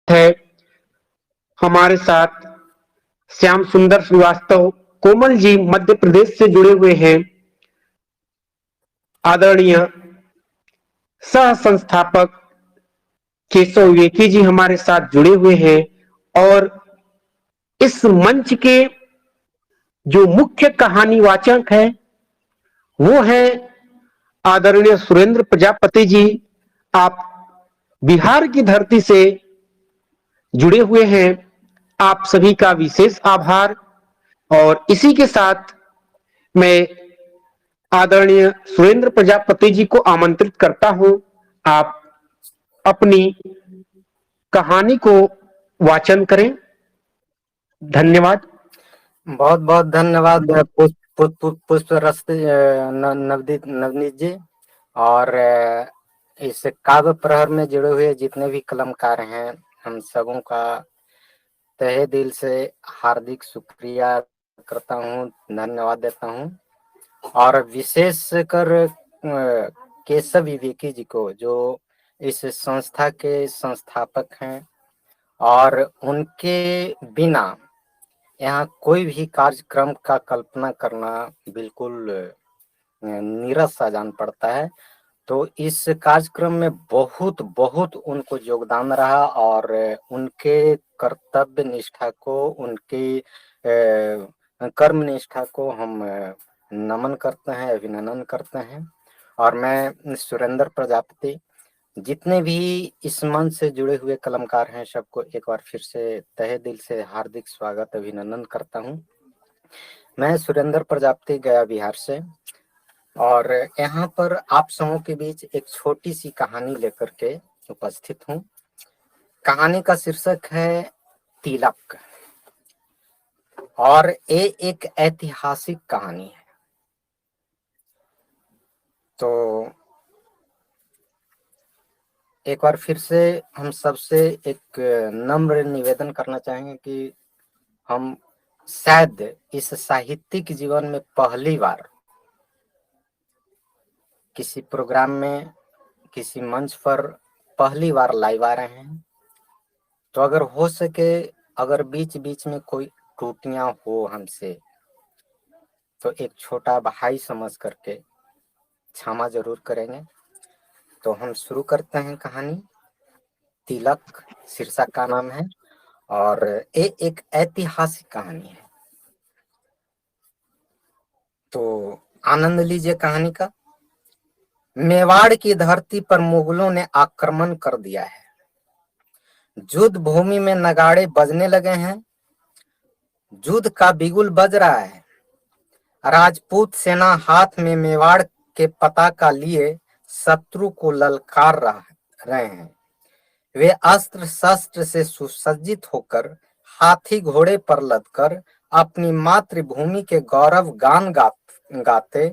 है हमारे साथ श्याम सुंदर श्रीवास्तव कोमल जी मध्य प्रदेश से जुड़े हुए हैं। आदरणीय सह संस्थापक केशव विवेकी जी हमारे साथ जुड़े हुए हैं और इस मंच के जो मुख्य कहानी वाचक है वो है आदरणीय सुरेंद्र प्रजापति जी। आप बिहार की धरती से जुड़े हुए हैं, आप सभी का विशेष आभार। और इसी के साथ मैं आदरणीय सुरेंद्र प्रजापति जी को आमंत्रित करता हूं, आप अपनी कहानी को वाचन करें। धन्यवाद। बहुत बहुत धन्यवाद पुष्प रस्त नवनीत जी। और इस काव्य प्रहर में जुड़े हुए जितने भी कलमकार हैं, हम सबों का तहे दिल से हार्दिक शुक्रिया करता हूँ, धन्यवाद देता हूँ। और विशेष कर केशव विवेकी जी को, जो इस संस्था के संस्थापक हैं, और उनके बिना यहाँ कोई भी कार्यक्रम का कल्पना करना बिल्कुल नीरस सा जान पड़ता है। तो इस कार्यक्रम में बहुत बहुत उनको योगदान रहा और उनके कर्तव्य निष्ठा को, उनकी कर्म निष्ठा को हम नमन करते हैं, अभिनंदन करते हैं। और मैं सुरेंद्र प्रजापति, जितने भी इस मंच से जुड़े हुए कलमकार हैं, सबको एक बार फिर से तहे दिल से हार्दिक स्वागत अभिनंदन करता हूं। मैं सुरेंद्र प्रजापति, गया बिहार से, और यहाँ पर आप सबों के बीच एक छोटी सी कहानी लेकर के उपस्थित हूँ। कहानी का शीर्षक है तिलक, और ये एक ऐतिहासिक कहानी है। तो एक बार फिर से हम सबसे एक नम्र निवेदन करना चाहेंगे कि हम शायद इस साहित्यिक जीवन में पहली बार किसी प्रोग्राम में, किसी मंच पर पहली बार लाइव आ रहे हैं। तो अगर हो सके, अगर बीच बीच में कोई त्रुटियां हो हमसे, तो एक छोटा भाई समझ करके क्षमा जरूर करेंगे। तो हम शुरू करते हैं कहानी। तिलक शीर्षक का नाम है, और ये एक ऐतिहासिक कहानी है। तो आनंद लीजिए कहानी का। मेवाड़ की धरती पर मुगलों ने आक्रमण कर दिया है। युद्ध भूमि में नगाड़े बजने लगे हैं। युद्ध का बिगुल बज रहा है। राजपूत सेना हाथ में मेवाड़ के पताका लिए शत्रु को ललकार रहे हैं। वे अस्त्र शस्त्र से सुसज्जित होकर, हाथी घोड़े पर लदकर, अपनी मातृभूमि के गौरव गान गाते,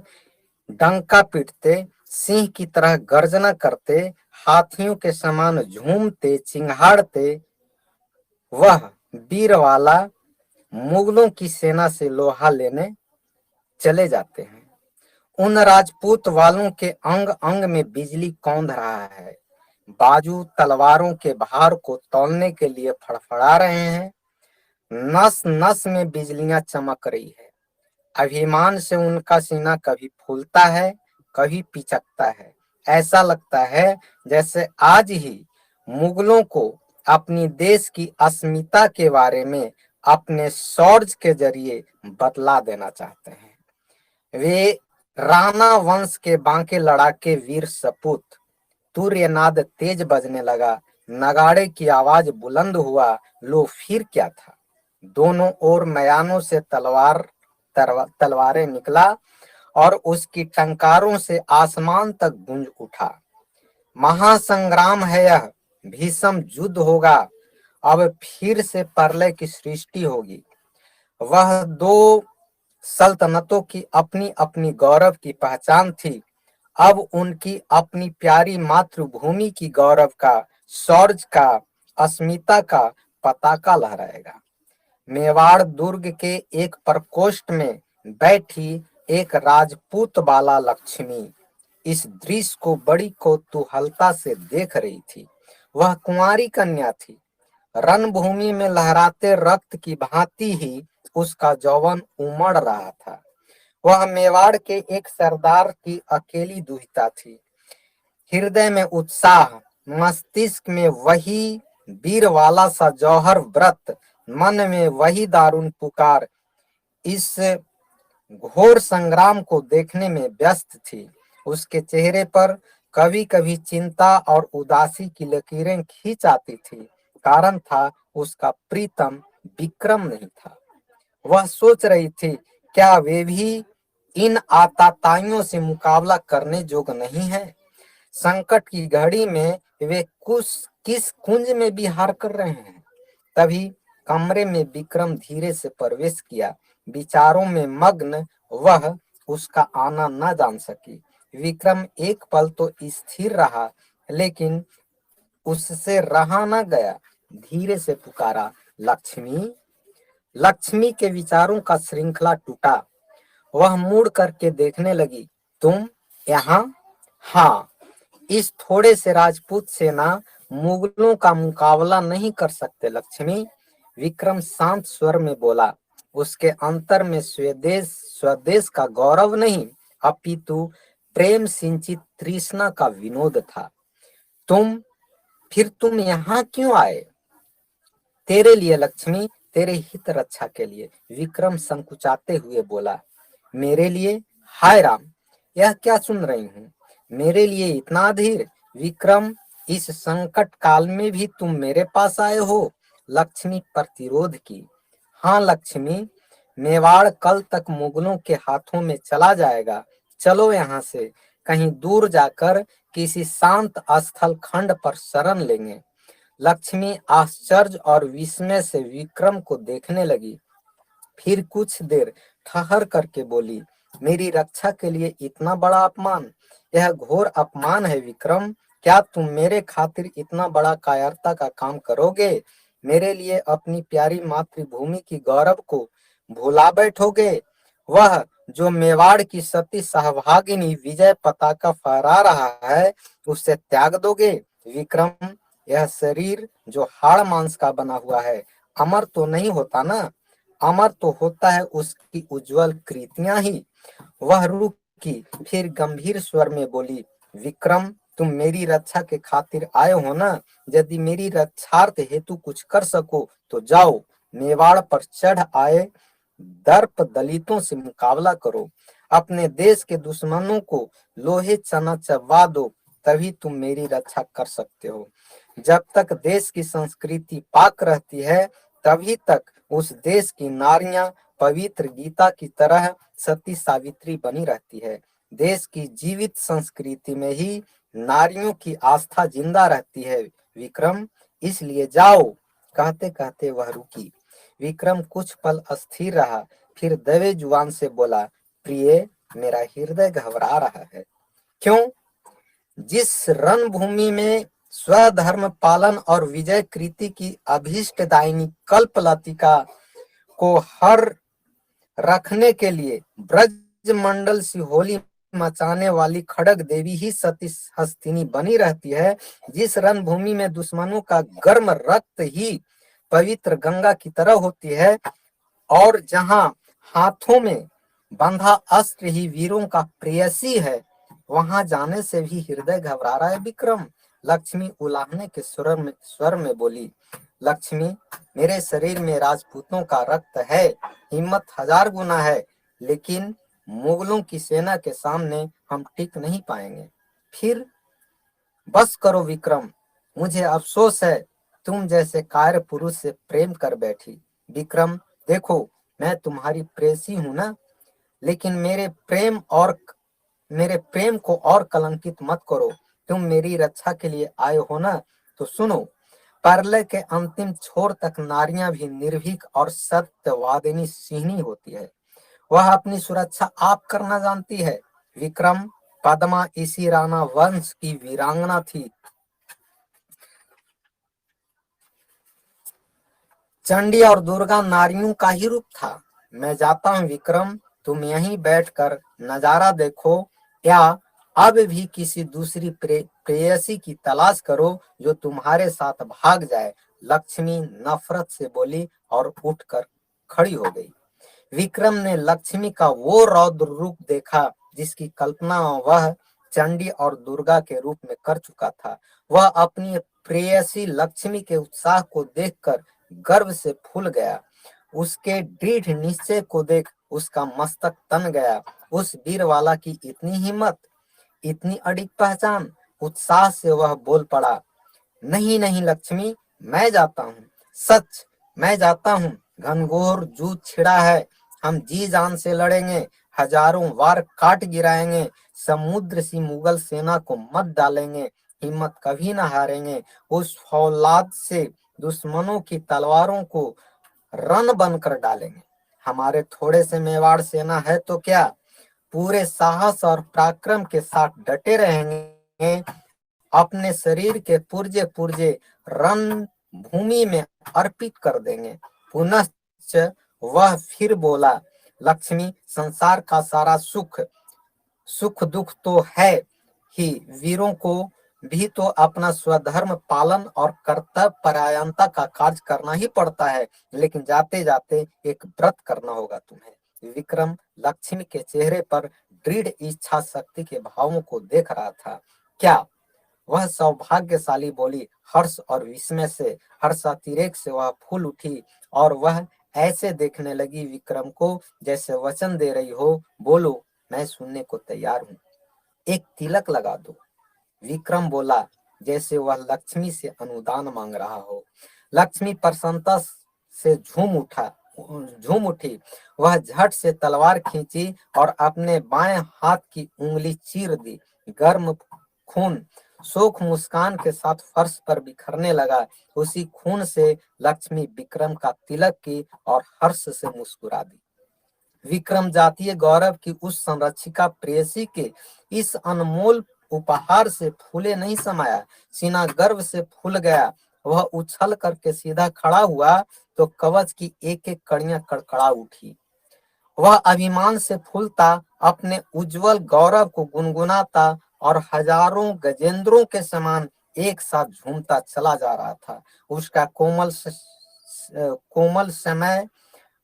डंका पीटते, सिंह की तरह गर्जना करते, हाथियों के समान झूमते चिंघाड़ते, वह वीरवाला मुगलों की सेना से लोहा लेने चले जाते हैं। उन राजपूत वालों के अंग अंग में बिजली कौंध रहा है। बाजू तलवारों के भार को तौलने के लिए फड़फड़ा रहे हैं। नस नस में बिजलियां चमक रही है। अभिमान से उनका सीना कभी फूलता है, कभी पिचकता है। ऐसा लगता है जैसे आज ही मुगलों को अपनी देश की अस्मिता के बारे में अपने शौर्य के जरिए बतला देना चाहते हैं। वे राणा वंश के बांके लड़ाके वीर सपूत। तूर्यनाद तेज बजने लगा, नगाड़े की आवाज बुलंद हुआ। लो फिर क्या था? दोनों ओर मयानों से तलवारें निकला, और उसकी टंकारों से आसमान तक गूंज उठा। महासंग्राम है यह, भीषण युद्ध होगा। अब फिर से प्रलय की सृष्टि होगी। वह दो सल्तनतों की अपनी अपनी गौरव की पहचान थी। अब उनकी अपनी प्यारी मातृभूमि की गौरव का, शौर्य का, अस्मिता का पताका लहराएगा। मेवाड़ दुर्ग के एक प्रकोष्ठ में बैठी एक राजपूत बाला लक्ष्मी इस दृश्य को बड़ी कौतूहलता से देख रही थी। वह कुंवारी कन्या थी। रणभूमि में लहराते रक्त की भांति ही उसका यौवन उमड़ रहा था। वह मेवाड़ के एक सरदार की अकेली दुहिता थी। हृदय में उत्साह, मस्तिष्क में वही वीर वाला सा जौहर व्रत, मन में वही दारुण पुकार इस घोर संग्राम को देखने में व्यस्त थी। उसके चेहरे पर कभी कभी चिंता और उदासी की लकीरें खींच आती थी। कारण था उसका प्रीतम विक्रम नहीं था। वह सोच रही थी, क्या वे भी इन आताताइयों से मुकाबला करने योग्य नहीं है? संकट की घड़ी में वे किस कुंज में विहार कर रहे हैं? तभी कमरे में विक्रम धीरे से प्रवेश किया। विचारों में मग्न वह उसका आना न जान सकी। विक्रम एक पल तो स्थिर रहा, लेकिन उससे रहा न गया। धीरे से पुकारा, लक्ष्मी। लक्ष्मी के विचारों का श्रृंखला टूटा। वह मुड़ करके देखने लगी। तुम यहाँ? हाँ। इस थोड़े से राजपूत सेना मुगलों का मुकाबला नहीं कर सकते लक्ष्मी। विक्रम शांत स्वर में बोला। उसके अंतर में स्वदेश का गौरव नहीं, अपितु प्रेम सिंचित तृष्णा का विनोद था। फिर तुम यहाँ क्यों आए? तेरे लिए लक्ष्मी, तेरे हित रक्षा के लिए, विक्रम संकुचाते हुए बोला। मेरे लिए? हाय राम, यह क्या सुन रही हूँ? मेरे लिए इतना धीर? विक्रम, इस संकट काल में भी तुम मेरे पास आए हो? लक्ष्मी प्रतिरोध की। हाँ लक्ष्मी, मेवाड़ कल तक मुगलों के हाथों में चला जाएगा। चलो यहाँ से कहीं दूर जाकर किसी शांत स्थल खंड पर शरण लेंगे। लक्ष्मी आश्चर्य और विस्मय से विक्रम को देखने लगी। फिर कुछ देर ठहर करके बोली, मेरी रक्षा के लिए इतना बड़ा अपमान? यह घोर अपमान है विक्रम। क्या तुम मेरे खातिर इतना बड़ा कायरता का काम करोगे? मेरे लिए अपनी प्यारी मातृभूमि की गौरव को भुला बैठोगे? वह जो मेवाड़ की सती सहभागिनी विजय पताका फहरा रहा है, उसे त्याग दोगे? विक्रम, यह शरीर जो हाड़ मांस का बना हुआ है, अमर तो नहीं होता ना? अमर तो होता है उसकी उज्जवल कृतियां ही। वह रुकी, फिर गंभीर स्वर में बोली, विक्रम, तुम मेरी रक्षा के खातिर आए हो ना? यदि मेरी रक्षार्थ हेतु कुछ कर सको तो जाओ, मेवाड़ पर चढ़ आए दर्प दलितों से मुकाबला करो। अपने देश के दुश्मनों को लोहे चना चबा दो, तभी तुम मेरी रक्षा कर सकते हो। जब तक देश की संस्कृति पाक रहती है, तभी तक उस देश की नारियां पवित्र गीता की तरह सती सावित्री बनी रहती है। देश की जीवित संस्कृति में ही नारियों की आस्था जिंदा रहती है विक्रम, इसलिए जाओ। कहते कहते वह रुकी। विक्रम कुछ पल अस्थिर रहा, फिर दबे जुबान से बोला, प्रिय, मेरा हृदय घबरा रहा है। क्यों? जिस रणभूमि में स्वधर्म पालन और विजय कृति की अभीष्टदायिनी कल्पलतिका को हर रखने के लिए ब्रजमंडल सी होली मचाने वाली खड़ग देवी ही सती हस्तिनी बनी रहती है, जिस रणभूमि में दुश्मनों का गर्म रक्त ही पवित्र गंगा की तरह होती है, और जहां हाथों में बंधा अस्त्र ही वीरों का प्रेयसी है, वहां जाने से भी हृदय घबरा रहा है विक्रम। लक्ष्मी उलाहने के स्वर में बोली, लक्ष्मी, मेरे शरीर में राजपूतों का रक्त है, हिम्मत 1000 गुना है, लेकिन मुगलों की सेना के सामने हम टिक नहीं पाएंगे। फिर बस करो विक्रम, मुझे अफसोस है तुम जैसे कायर पुरुष से प्रेम कर बैठी। विक्रम, देखो, मैं तुम्हारी प्रेयसी हूं ना, लेकिन मेरे प्रेम को और कलंकित मत करो। तुम मेरी रक्षा के लिए आए हो ना, तो सुनो। परलय के अंतिम छोर तक नारियां भी निर्भीक और सत्यवादिनी सिंहनी होती है। वह अपनी सुरक्षा आप करना जानती है विक्रम। पद्मा इसी राणा वंश की वीरांगना थी। चंडी और दुर्गा नारियों का ही रूप था। मैं जाता हूँ विक्रम, तुम यहीं बैठकर नजारा देखो, या अब भी किसी दूसरी प्रेयसी की तलाश करो जो तुम्हारे साथ भाग जाए। लक्ष्मी नफरत से बोली और उठकर खड़ी हो गई। विक्रम ने लक्ष्मी का वो रौद्र रूप देखा जिसकी कल्पना वह चंडी और दुर्गा के रूप में कर चुका था। वह अपनी प्रेयसी लक्ष्मी के उत्साह को देखकर गर्व से फूल गया। उसके दृढ़ निश्चय को देख उसका मस्तक तन गया। उस वीरवाला की इतनी हिम्मत, इतनी अडिग पहचान। उत्साह से वह बोल पड़ा, नहीं नहीं लक्ष्मी, मैं जाता हूँ, सच मैं जाता हूँ। घनघोर जूझ छिड़ा है, हम जी जान से लड़ेंगे, हजारों वार काट गिराएंगे, समुद्र सी मुगल सेना को मत डालेंगे, हिम्मत कभी न हारेंगे। उस फौलाद से दुश्मनों की तलवारों को रन बनकर डालेंगे। हमारे थोड़े से मेवाड़ सेना है तो क्या, पूरे साहस और पराक्रम के साथ डटे रहेंगे। अपने शरीर के पुर्जे पुर्जे रण भूमि में अर्पित कर देंगे। पुनश्च वह फिर बोला, लक्ष्मी, संसार का सारा सुख दुख तो है ही, वीरों को भी तो अपना स्वधर्म पालन और कर्तव्य परायणता का कार्य करना ही पड़ता है, लेकिन जाते जाते एक व्रत करना होगा तुम्हें। विक्रम लक्ष्मी के चेहरे पर दृढ़ इच्छा शक्ति के भावों को देख रहा था। क्या वह सौभाग्यशाली बोली। हर्ष और विस्मय से, हर्षातिरेक से वह फूल उठी और वह ऐसे देखने लगी विक्रम को जैसे वचन दे रही हो, बोलो, मैं सुनने को तैयार हूँ, एक तिलक लगा दो। विक्रम बोला जैसे वह लक्ष्मी से अनुदान मांग रहा हो। लक्ष्मी प्रसन्नता से झूम उठी। वह झट से तलवार खींची और अपने बाएं हाथ की उंगली चीर दी। गर्म खून शोक मुस्कान के साथ फर्श पर बिखरने लगा। उसी खून से लक्ष्मी विक्रम का तिलक की और हर्ष से मुस्कुरा दी। विक्रम जातीय गौरव की उस संरक्षिका प्रेयसी के इस अनमोल उपहार से फूले नहीं समाया, सीना गर्व से फूल गया। वह उछल करके सीधा खड़ा हुआ तो कवच की एक एक कड़ियां कड़कड़ा उठी। वह अभिमान से फूलता, अपने उज्जवल गौरव को गुनगुनाता और हजारों गजेंद्रों के समान एक साथ झूमता चला जा रहा था। उसका कोमल समय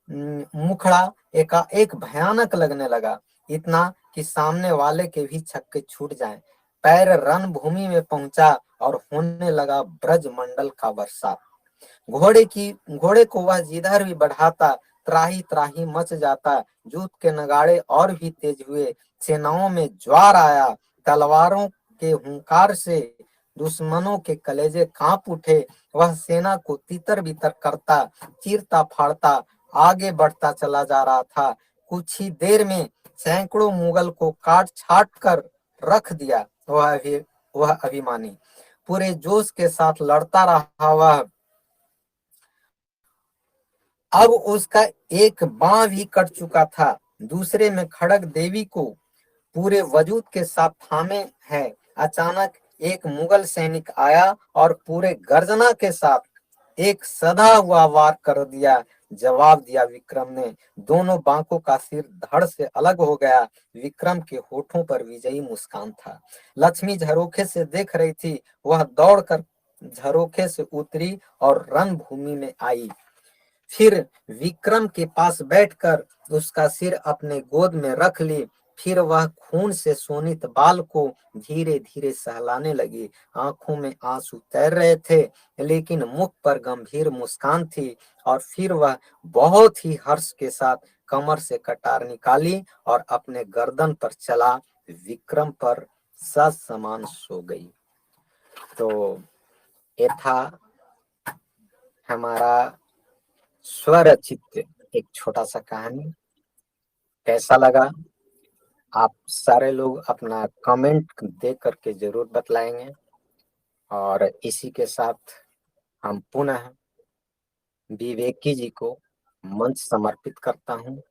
मुखड़ा एकाएक भयानक लगने लगा, इतना कि सामने वाले के भी छक्के छूट जाएं। पैर रणभूमि में पहुंचा और होने लगा ब्रज मंडल का वर्षा। घोड़े को वह जिधर भी बढ़ाता, त्राही त्राही मच जाता। जूत के नगाड़े और भी तेज हुए, सेनाओं में ज्वार आया। तलवारों के हुंकार से दुश्मनों के कलेजे कांप उठे। वह सेना को तितर बितर करता, चीरता फाड़ता आगे बढ़ता चला जा रहा था। कुछ ही देर में सैकड़ों मुगल को काट छाट कर रख दिया। वह अभिमानी पूरे जोश के साथ लड़ता रहा। वह अब उसका एक बांह भी कट चुका था, दूसरे में खड़ग देवी को पूरे वजूद के साथ थामे है। अचानक एक मुगल सैनिक आया और पूरे गर्जना के साथ एक सधा हुआ वार कर दिया। जवाब दिया विक्रम ने। दोनों बांकों का सिर धड़ से अलग हो गया। विक्रम के होठों पर विजयी मुस्कान था। लक्ष्मी झरोखे से देख रही थी। वह दौड़कर झरोखे से उतरी और रणभूमि में आई। फिर विक्रम के पास बैठकर उसका सिर अपने गोद में रख ली। फिर वह खून से सोनित बाल को धीरे धीरे सहलाने लगी। आंखों में आंसू तैर रहे थे, लेकिन मुख पर गंभीर मुस्कान थी। और फिर वह बहुत ही हर्ष के साथ कमर से कटार निकाली और अपने गर्दन पर चला विक्रम पर ससमान सो गई। तो ये था हमारा स्वरचित एक छोटा सा कहानी। कैसा लगा? आप सारे लोग अपना कमेंट दे करके जरूर बतलाएंगे। और इसी के साथ हम पुनः विवेकी जी को मंच समर्पित करता हूँ।